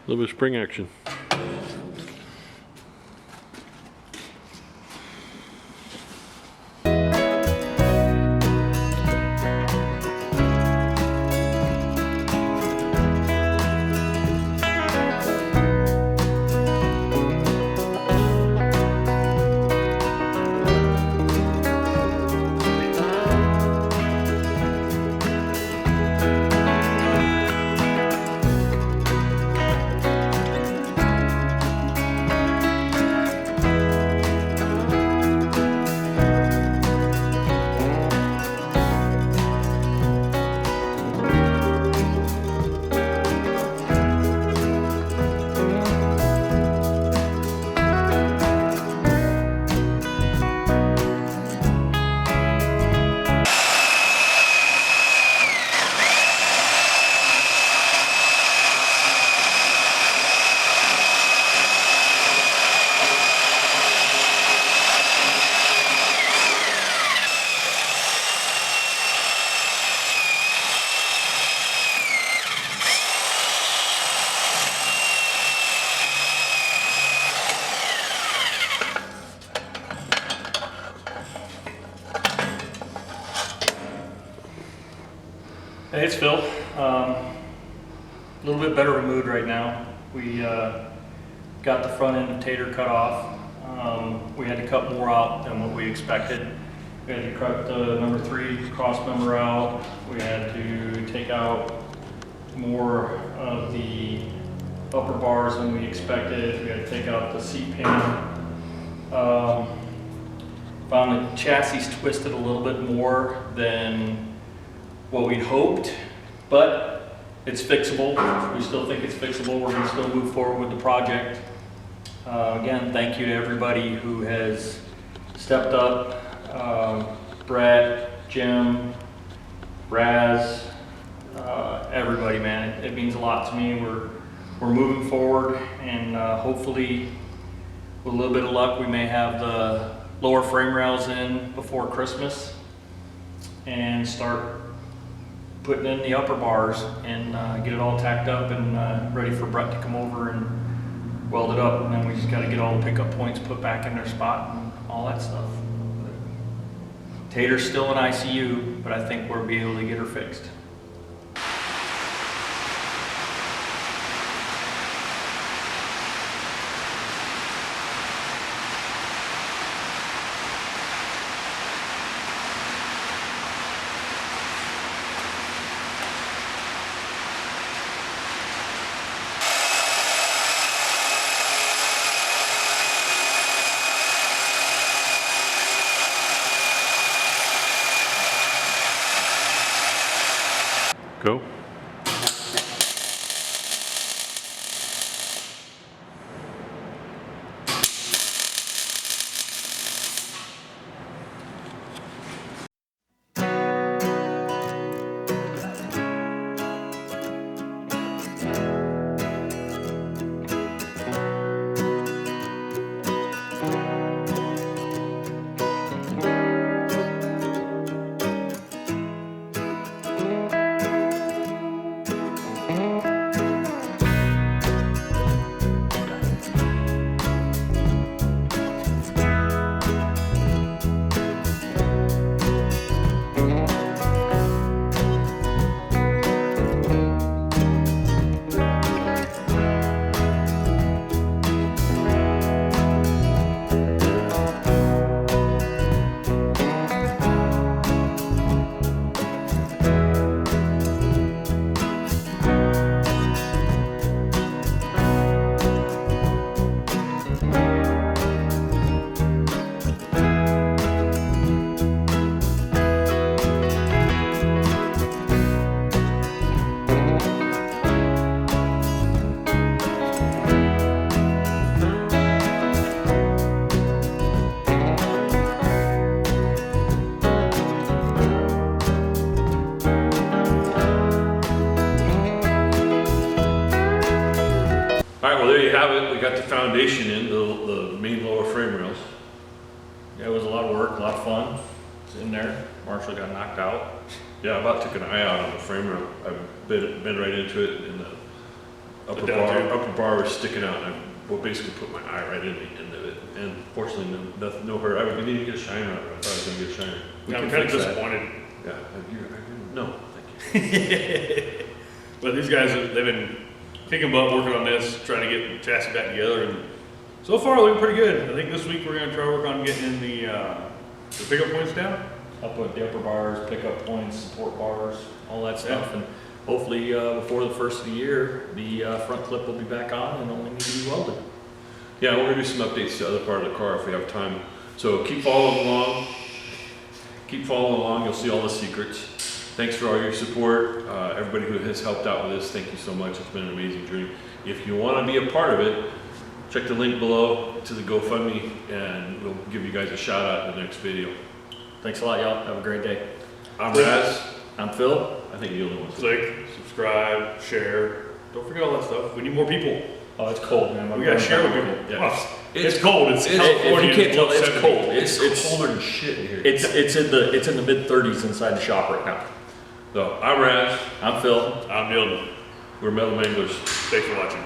little bit of spring action. Hey, it's Phil. A little bit better of a mood right now. We got the front end of Tater cut off. We had to cut more out than what we expected. We had to cut the number 3 cross member out. We had to take out more of the upper bars than we expected. We had to take out the seat pan. Found the chassis twisted a little bit more than what we'd hoped, but it's fixable. We still think it's fixable. We're going to still move forward with the project. Again, thank you to everybody who has stepped up. Brett, Jim, Raz, everybody, man. It means a lot to me. We're moving forward, and hopefully, with a little bit of luck, we may have the lower frame rails in before Christmas and start putting in the upper bars and get it all tacked up and ready for Brett to come over and weld it up. And then we just got to get all the pickup points put back in their spot and all that stuff. Tater's still in ICU, but I think we'll be able to get her fixed. Go. Well, there you have it. We got the foundation in, the main lower frame rails. Yeah, it was a lot of work, a lot of fun. It's in there. Marshall got knocked out. Yeah, I about took an eye out on the frame rail. I've been right into it, and upper bar was sticking out, and I basically put my eye right in the end of it. And fortunately, no hurt. I didn't even get a shiner out of it. I thought I was gonna get a shiner. Yeah, I'm kind of disappointed. Yeah, no, thank you. But these guys, they've been kicking butt working on this, trying to get the chassis back together, and so far looking pretty good. I think this week we're gonna try to work on getting the pickup points down. I'll put the upper bars, pickup points, support bars, all that stuff, and hopefully before the first of the year, the front clip will be back on and only need to be welded. Yeah, we're gonna do some updates to the other part of the car if we have time. So keep following along. Keep following along. You'll see all the secrets. Thanks for all your support. Everybody who has helped out with this, thank you so much. It's been an amazing journey. If you want to be a part of it, check the link below to the GoFundMe, and we'll give you guys a shout out in the next video. Thanks a lot, y'all. Have a great day. I'm Raz. I'm Phil. I think you're the one. Click, subscribe, share. Don't forget all that stuff. We need more people. Oh, it's cold, man. We gotta share with people. Yeah. Well, it's cold. It's If California. you can't tell, it's 70. cold. It's colder than shit in here. It's in the mid-30s inside the shop right now. So I'm Raz. I'm Phil. I'm Neil. We're Metal Manglers. Thanks for watching.